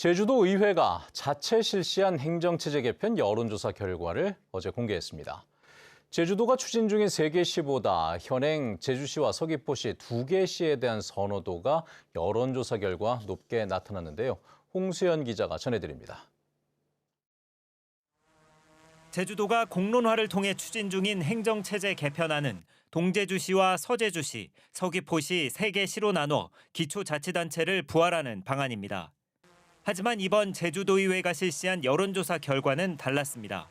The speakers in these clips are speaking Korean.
제주도 의회가 자체 실시한 행정체제 개편 여론조사 결과를 어제 공개했습니다. 제주도가 추진 중인 3개 시보다 현행 제주시와 서귀포시 2개 시에 대한 선호도가 여론조사 결과 높게 나타났는데요. 홍수연 기자가 전해드립니다. 제주도가 공론화를 통해 추진 중인 행정체제 개편안은 동제주시와 서제주시, 서귀포시 3개 시로 나눠 기초자치단체를 부활하는 방안입니다. 하지만 이번 제주도의회가 실시한 여론조사 결과는 달랐습니다.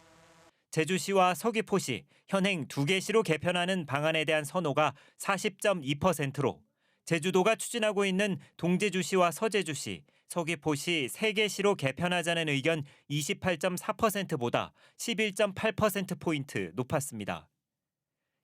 제주시와 서귀포시, 현행 2개 시로 개편하는 방안에 대한 선호가 40.2%로 제주도가 추진하고 있는 동제주시와 서제주시, 서귀포시 3개 시로 개편하자는 의견 28.4%보다 11.8%포인트 높았습니다.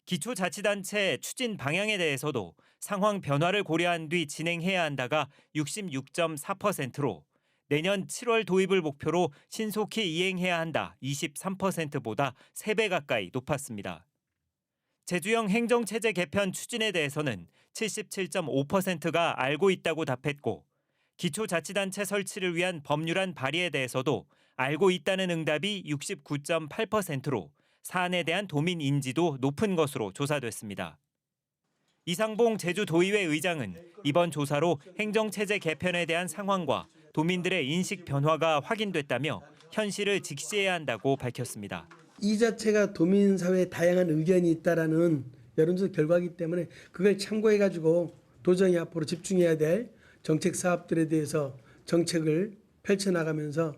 기초자치단체 추진 방향에 대해서도 상황 변화를 고려한 뒤 진행해야 한다가 66.4%로 내년 7월 도입을 목표로 신속히 이행해야 한다 23%보다 3배 가까이 높았습니다. 제주형 행정체제 개편 추진에 대해서는 77.5%가 알고 있다고 답했고 기초자치단체 설치를 위한 법률안 발의에 대해서도 알고 있다는 응답이 69.8%로 사안에 대한 도민 인지도 높은 것으로 조사됐습니다. 이상봉 제주도의회 의장은 이번 조사로 행정체제 개편에 대한 상황과 도민들의 인식 변화가 확인됐다며 현실을 직시해야 한다고 밝혔습니다. 이 자체가 도민사회에 다양한 의견이 있다라는 여론조사 결과이기 때문에 그걸 참고해가지고 도정이 앞으로 집중해야 될 정책 사업들에 대해서 정책을 펼쳐나가면서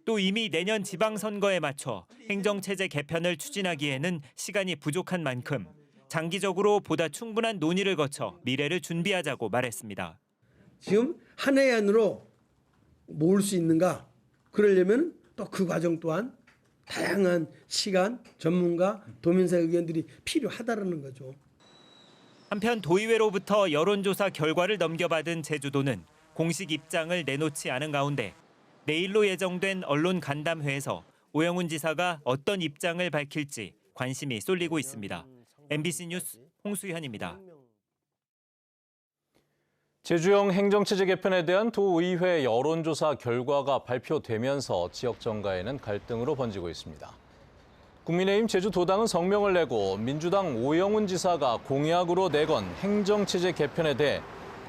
또 이미 내년 지방선거에 맞춰 행정체제 개편을 추진하기에는 시간이 부족한 만큼 장기적으로 보다 충분한 논의를 거쳐 미래를 준비하자고 말했습니다. 지금 한 해 안으로 모을 수 있는가? 그러려면 또 그 과정 또한 다양한 시간, 전문가, 도민사 의견들이 필요하다는 거죠. 한편 도의회로부터 여론조사 결과를 넘겨받은 제주도는 공식 입장을 내놓지 않은 가운데 내일로 예정된 언론 간담회에서 오영훈 지사가 어떤 입장을 밝힐지 관심이 쏠리고 있습니다. MBC 뉴스 홍수현입니다. 제주형 행정체제 개편에 대한 도의회 여론조사 결과가 발표되면서 지역 정가에는 갈등으로 번지고 있습니다. 국민의힘 제주도당은 성명을 내고 민주당 오영훈 지사가 공약으로 내건 행정체제 개편에 대해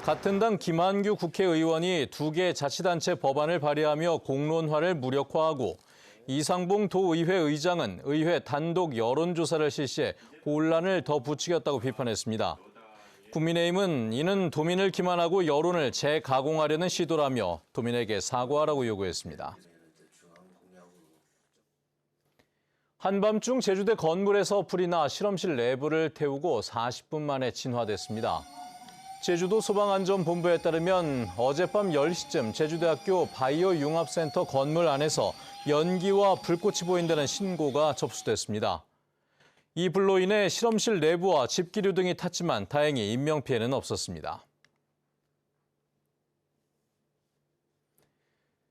같은 당 김한규 국회의원이 2개 자치단체 법안을 발의하며 공론화를 무력화하고 이상봉 도의회 의장은 의회 단독 여론조사를 실시해 혼란을 더 부추겼다고 비판했습니다. 국민의힘은 이는 도민을 기만하고 여론을 재가공하려는 시도라며 도민에게 사과하라고 요구했습니다. 한밤중 제주대 건물에서 불이 나 실험실 내부를 태우고 40분 만에 진화됐습니다. 제주도 소방안전본부에 따르면 어젯밤 10시쯤 제주대학교 바이오 융합센터 건물 안에서 연기와 불꽃이 보인다는 신고가 접수됐습니다. 이 불로 인해 실험실 내부와 집기류 등이 탔지만 다행히 인명피해는 없었습니다.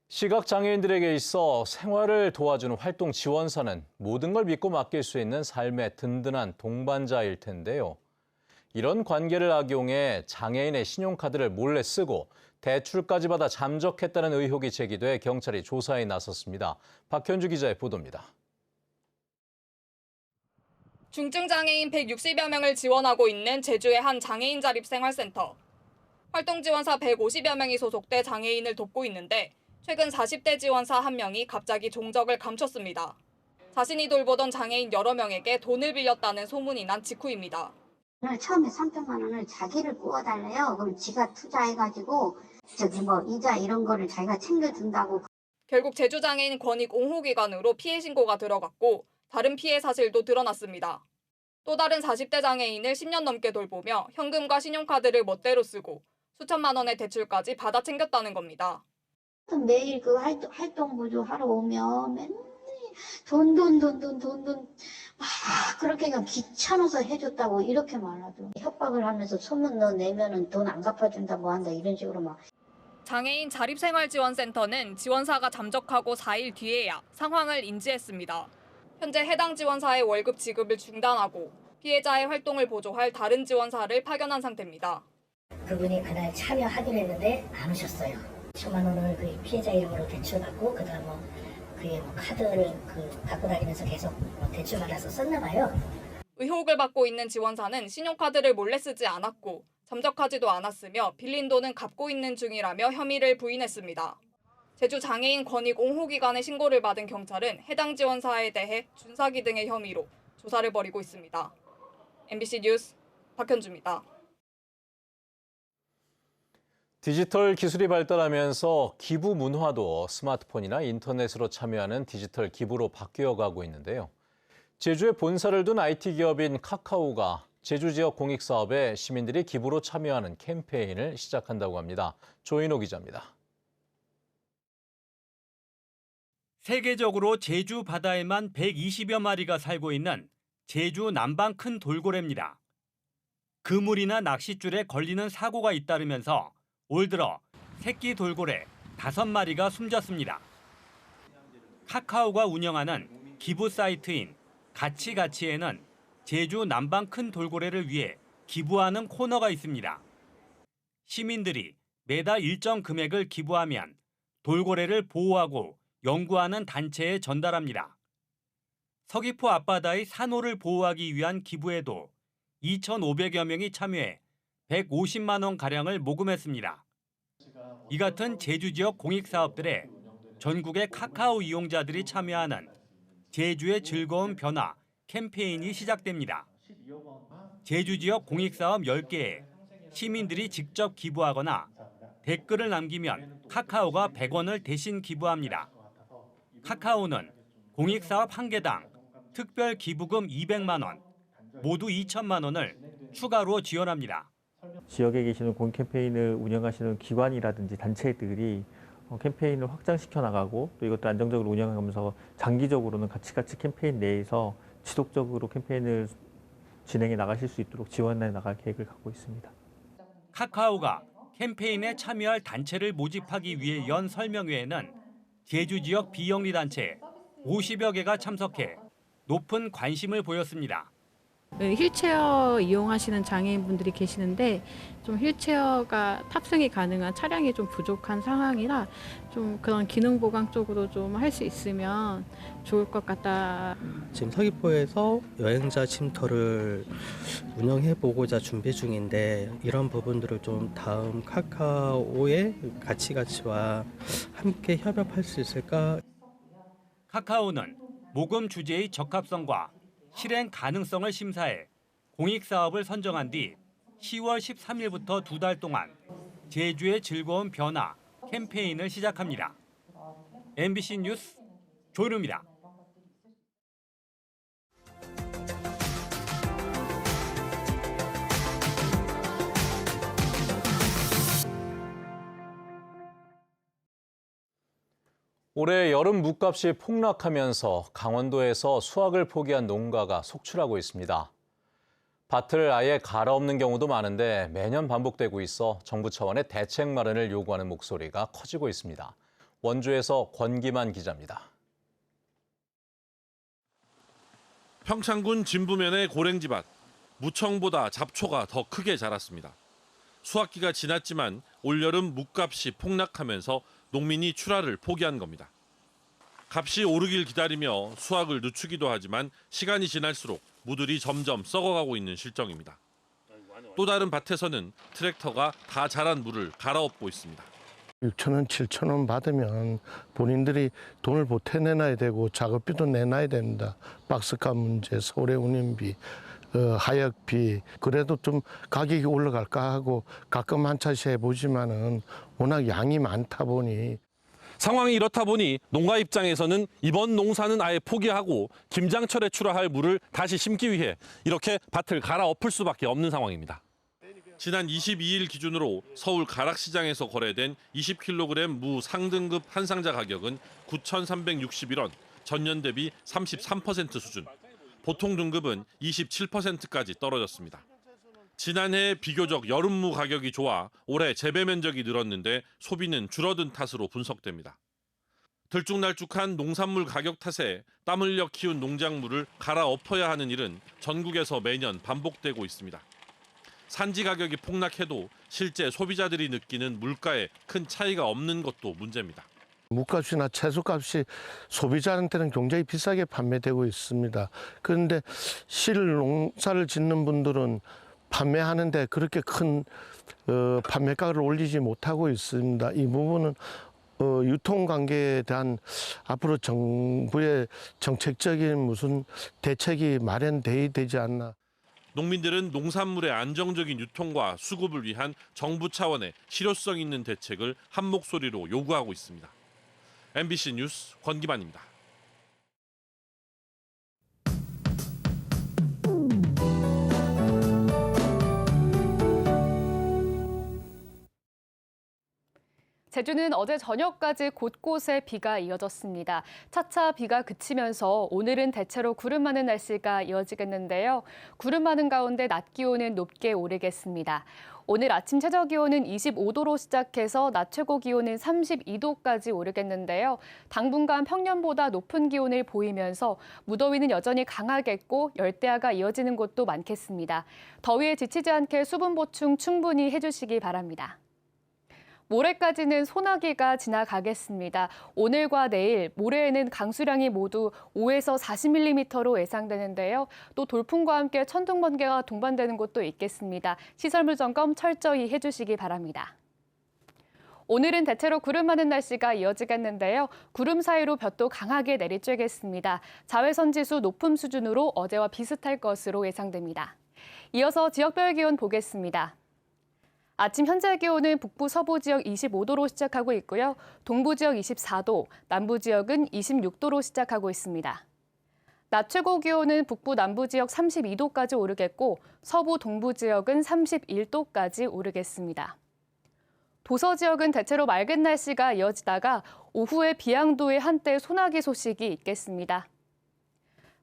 시각장애인들에게 있어 생활을 도와주는 활동 지원사는 모든 걸 믿고 맡길 수 있는 삶의 든든한 동반자일 텐데요. 이런 관계를 악용해 장애인의 신용카드를 몰래 쓰고 대출까지 받아 잠적했다는 의혹이 제기돼 경찰이 조사에 나섰습니다. 박현주 기자의 보도입니다. 중증장애인 160여 명을 지원하고 있는 제주의 한 장애인 자립생활센터. 활동지원사 150여 명이 소속돼 장애인을 돕고 있는데 최근 40대 지원사 한 명이 갑자기 종적을 감췄습니다. 자신이 돌보던 장애인 여러 명에게 돈을 빌렸다는 소문이 난 직후입니다. 처음에 300만 원을 자기를 구워달래요. 그럼 지가 투자해가지고 이자 이런 거를 자기가 챙겨준다고. 결국 제주장애인 권익 옹호기관으로 피해 신고가 들어갔고 다른 피해 사실도 드러났습니다. 또 다른 40대 장애인을 10년 넘게 돌보며 현금과 신용카드를 멋대로 쓰고 수천만 원의 대출까지 받아 챙겼다는 겁니다. 매일 그 활동 보조 하러 오면 맨날 돈 그렇게 그냥 귀찮아서 해줬다고 이렇게 말하죠. 협박을 하면서 소문 너 내면은 돈 안 갚아준다 뭐 한다 이런 식으로 막. 장애인 자립생활지원센터는 지원사가 잠적하고 4일 뒤에야 상황을 인지했습니다. 현재 해당 지원사의 월급 지급을 중단하고 피해자의 활동을 보조할 다른 지원사를 파견한 상태입니다. 그분이 그날 참여하기로 했는데 안 오셨어요. 천만 원을 그 피해자 이름으로 대출받고 그다음 그게 카드를 갖고 다니면서 계속 대출받아서 썼나 봐요. 의혹을 받고 있는 지원사는 신용카드를 몰래 쓰지 않았고 잠적하지도 않았으며 빌린 돈은 갚고 있는 중이라며 혐의를 부인했습니다. 제주장애인 권익옹호기관의 신고를 받은 경찰은 해당 지원사에 대해 준사기 등의 혐의로 조사를 벌이고 있습니다. MBC 뉴스 박현주입니다. 디지털 기술이 발달하면서 기부 문화도 스마트폰이나 인터넷으로 참여하는 디지털 기부로 바뀌어가고 있는데요. 제주에 본사를 둔 IT 기업인 카카오가 제주 지역 공익 사업에 시민들이 기부로 참여하는 캠페인을 시작한다고 합니다. 조인호 기자입니다. 세계적으로 제주 바다에만 120여 마리가 살고 있는 제주 남방 큰 돌고래입니다. 그물이나 낚싯줄에 걸리는 사고가 잇따르면서 올 들어 새끼 돌고래 5마리가 숨졌습니다. 카카오가 운영하는 기부 사이트인 가치가치에는 제주 남방 큰 돌고래를 위해 기부하는 코너가 있습니다. 시민들이 매달 일정 금액을 기부하면 돌고래를 보호하고 연구하는 단체에 전달합니다. 서귀포 앞바다의 산호를 보호하기 위한 기부에도 2,500여 명이 참여해 150만 원가량을 모금했습니다. 이 같은 제주 지역 공익사업들에 전국의 카카오 이용자들이 참여하는 제주의 즐거운 변화 캠페인이 시작됩니다. 제주 지역 공익사업 10개에 시민들이 직접 기부하거나 댓글을 남기면 카카오가 100원을 대신 기부합니다. 카카오는 공익사업 1개당 특별 기부금 200만 원, 모두 2천만 원을 추가로 지원합니다. 지역에 계시는 공익 캠페인을 운영하시는 기관이라든지 단체들이 캠페인을 확장시켜 나가고 또 이것도 안정적으로 운영하면서 장기적으로는 가치가치 캠페인 내에서 지속적으로 캠페인을 진행해 나가실 수 있도록 지원해 나갈 계획을 갖고 있습니다. 카카오가 캠페인에 참여할 단체를 모집하기 위해 연 설명회에는 제주 지역 비영리 단체 50여 개가 참석해 높은 관심을 보였습니다. 휠체어 이용하시는 장애인분들이 계시는데 좀 휠체어가 탑승이 가능한 차량이 좀 부족한 상황이라 좀 그런 기능 보강 쪽으로 좀 할 수 있으면 좋을 것 같다. 지금 서귀포에서 여행자 쉼터를 운영해 보고자 준비 중인데 이런 부분들을 좀 다음 카카오의 가치와 함께 협업할 수 있을까? 카카오는 모금 주제의 적합성과 실행 가능성을 심사해 공익사업을 선정한 뒤 10월 13일부터 2달 동안 제주의 즐거운 변화 캠페인을 시작합니다. MBC 뉴스 조인호입니다. 올해 여름 묵값이 폭락하면서 강원도에서 수확을 포기한 농가가 속출하고 있습니다. 밭을 아예 갈아엎는 경우도 많은데 매년 반복되고 있어 정부 차원의 대책 마련을 요구하는 목소리가 커지고 있습니다. 원주에서 권기만 기자입니다. 평창군 진부면의 고랭지밭, 무청보다 잡초가 더 크게 자랐습니다. 수확기가 지났지만 올여름 묵값이 폭락하면서 농민이 출하를 포기한 겁니다. 값이 오르길 기다리며 수확을 늦추기도 하지만 시간이 지날수록 무들이 점점 썩어가고 있는 실정입니다. 또 다른 밭에서는 트랙터가 다 자란 물을 갈아엎고 있습니다. 6,000원, 7,000원 받으면 본인들이 돈을 보태내놔야 되고 작업비도 내놔야 됩니다. 박스값 문제, 서울의 운임비, 하역비. 그래도 좀 가격이 올라갈까 하고 가끔 한 차씩 해보지만은 워낙 양이 많다 보니. 상황이 이렇다 보니 농가 입장에서는 이번 농사는 아예 포기하고 김장철에 출하할 물을 다시 심기 위해 이렇게 밭을 갈아엎을 수밖에 없는 상황입니다. 지난 22일 기준으로 서울 가락시장에서 거래된 20kg 무 상등급 한 상자 가격은 9,361원, 전년 대비 33% 수준. 보통 등급은 27%까지 떨어졌습니다. 지난해 비교적 여름무 가격이 좋아 올해 재배 면적이 늘었는데 소비는 줄어든 탓으로 분석됩니다. 들쭉날쭉한 농산물 가격 탓에 땀 흘려 키운 농작물을 갈아엎어야 하는 일은 전국에서 매년 반복되고 있습니다. 산지 가격이 폭락해도 실제 소비자들이 느끼는 물가에 큰 차이가 없는 것도 문제입니다. 물값이나 채소값이 소비자한테는 굉장히 비싸게 판매되고 있습니다. 그런데 실농사를 짓는 분들은 판매하는데 그렇게 큰 판매가를 올리지 못하고 있습니다. 이 부분은 유통관계에 대한 앞으로 정부의 정책적인 무슨 대책이 마련돼야 되지 않나. 농민들은 농산물의 안정적인 유통과 수급을 위한 정부 차원의 실효성 있는 대책을 한 목소리로 요구하고 있습니다. MBC 뉴스 권기만입니다. 제주는 어제 저녁까지 곳곳에 비가 이어졌습니다. 차차 비가 그치면서 오늘은 대체로 구름 많은 날씨가 이어지겠는데요. 구름 많은 가운데 낮 기온은 높게 오르겠습니다. 오늘 아침 최저 기온은 25도로 시작해서 낮 최고 기온은 32도까지 오르겠는데요. 당분간 평년보다 높은 기온을 보이면서 무더위는 여전히 강하겠고 열대야가 이어지는 곳도 많겠습니다. 더위에 지치지 않게 수분 보충 충분히 해주시기 바랍니다. 모레까지는 소나기가 지나가겠습니다. 오늘과 내일, 모레에는 강수량이 모두 5에서 40mm로 예상되는데요. 또 돌풍과 함께 천둥, 번개가 동반되는 곳도 있겠습니다. 시설물 점검 철저히 해주시기 바랍니다. 오늘은 대체로 구름 많은 날씨가 이어지겠는데요. 구름 사이로 볕도 강하게 내리쬐겠습니다. 자외선 지수 높음 수준으로 어제와 비슷할 것으로 예상됩니다. 이어서 지역별 기온 보겠습니다. 아침 현재 기온은 북부 서부 지역 25도로 시작하고 있고요. 동부 지역 24도, 남부 지역은 26도로 시작하고 있습니다. 낮 최고 기온은 북부 남부 지역 32도까지 오르겠고 서부 동부 지역은 31도까지 오르겠습니다. 도서 지역은 대체로 맑은 날씨가 이어지다가 오후에 비양도에 한때 소나기 소식이 있겠습니다.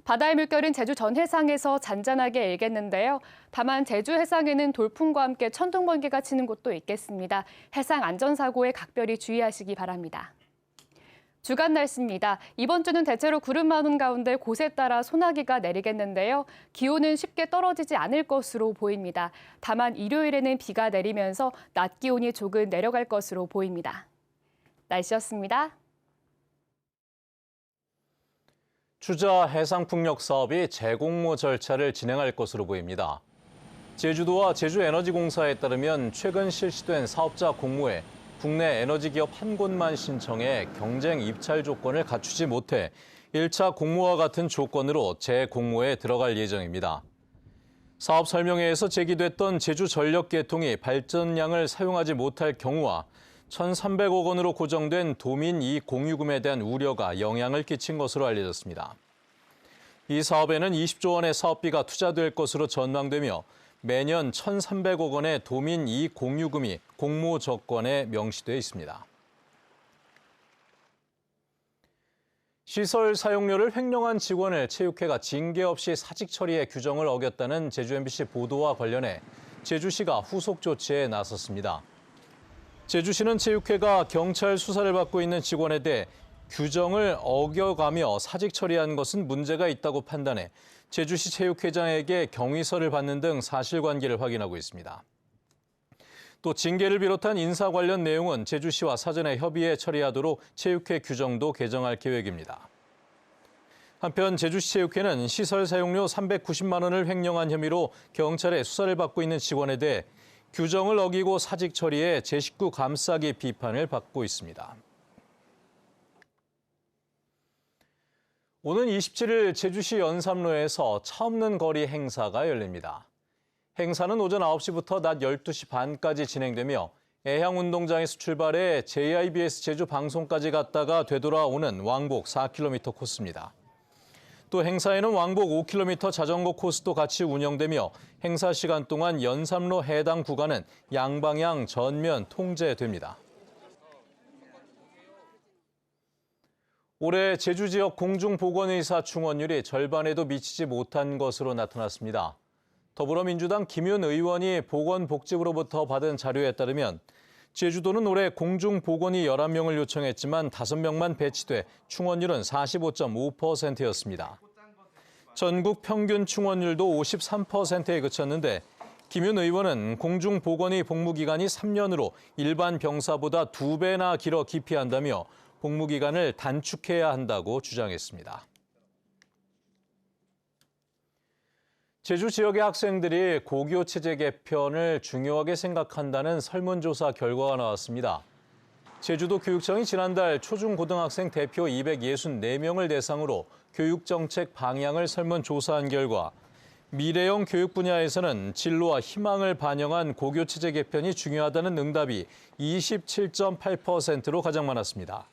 바다의 물결은 제주 전 해상에서 잔잔하게 일겠는데요. 다만 제주 해상에는 돌풍과 함께 천둥, 번개가 치는 곳도 있겠습니다. 해상 안전사고에 각별히 주의하시기 바랍니다. 주간 날씨입니다. 이번 주는 대체로 구름 많은 가운데 곳에 따라 소나기가 내리겠는데요. 기온은 쉽게 떨어지지 않을 것으로 보입니다. 다만 일요일에는 비가 내리면서 낮 기온이 조금 내려갈 것으로 보입니다. 날씨였습니다. 추자 해상풍력 사업이 재공모 절차를 진행할 것으로 보입니다. 제주도와 제주에너지공사에 따르면 최근 실시된 사업자 공모에 국내 에너지 기업 한 곳만 신청해 경쟁 입찰 조건을 갖추지 못해 1차 공모와 같은 조건으로 재공모에 들어갈 예정입니다. 사업 설명회에서 제기됐던 제주전력계통이 발전량을 사용하지 못할 경우와 1,300억 원으로 고정된 도민 이익 공유금에 대한 우려가 영향을 끼친 것으로 알려졌습니다. 이 사업에는 20조 원의 사업비가 투자될 것으로 전망되며 매년 1,300억 원의 도민 이익 공유금이 공모 조건에 명시돼 있습니다. 시설 사용료를 횡령한 직원을 체육회가 징계 없이 사직 처리해 규정을 어겼다는 제주 MBC 보도와 관련해 제주시가 후속 조치에 나섰습니다. 제주시는 체육회가 경찰 수사를 받고 있는 직원에 대해 규정을 어겨가며 사직 처리한 것은 문제가 있다고 판단해 제주시 체육회장에게 경위서를 받는 등 사실관계를 확인하고 있습니다. 또 징계를 비롯한 인사 관련 내용은 제주시와 사전에 협의해 처리하도록 체육회 규정도 개정할 계획입니다. 한편 제주시 체육회는 시설 사용료 390만 원을 횡령한 혐의로 경찰의 수사를 받고 있는 직원에 대해 규정을 어기고 사직 처리해 제 식구 감싸기 비판을 받고 있습니다. 오는 27일 제주시 연삼로에서 차 없는 거리 행사가 열립니다. 행사는 오전 9시부터 낮 12시 반까지 진행되며 애향운동장에서 출발해 JIBS 제주 방송까지 갔다가 되돌아오는 왕복 4km 코스입니다. 또 행사에는 왕복 5km 자전거 코스도 같이 운영되며 행사 시간 동안 연삼로 해당 구간은 양방향 전면 통제됩니다. 올해 제주 지역 공중보건의사 충원율이 절반에도 미치지 못한 것으로 나타났습니다. 더불어민주당 김윤 의원이 보건복지부로부터 받은 자료에 따르면 제주도는 올해 공중보건의 11명을 요청했지만 5명만 배치돼 충원율은 45.5%였습니다. 전국 평균 충원율도 53%에 그쳤는데 김윤 의원은 공중보건의 복무기간이 3년으로 일반 병사보다 2배나 길어 기피한다며 복무기간을 단축해야 한다고 주장했습니다. 제주 지역의 학생들이 고교 체제 개편을 중요하게 생각한다는 설문조사 결과가 나왔습니다. 제주도 교육청이 지난달 초중고등학생 대표 264명을 대상으로 교육정책 방향을 설문조사한 결과 미래형 교육 분야에서는 진로와 희망을 반영한 고교 체제 개편이 중요하다는 응답이 27.8%로 가장 많았습니다.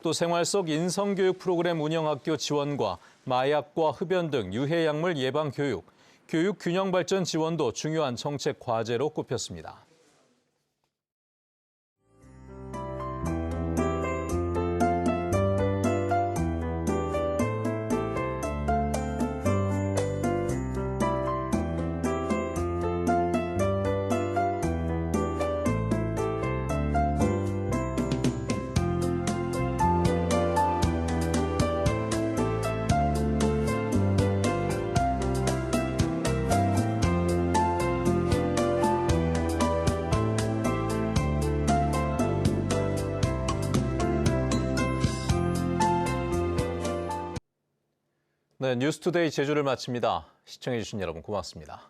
또 생활 속 인성교육 프로그램 운영학교 지원과 마약과 흡연 등 유해약물 예방 교육, 교육 균형 발전 지원도 중요한 정책 과제로 꼽혔습니다. 네, 뉴스투데이 제주를 마칩니다. 시청해주신 여러분 고맙습니다.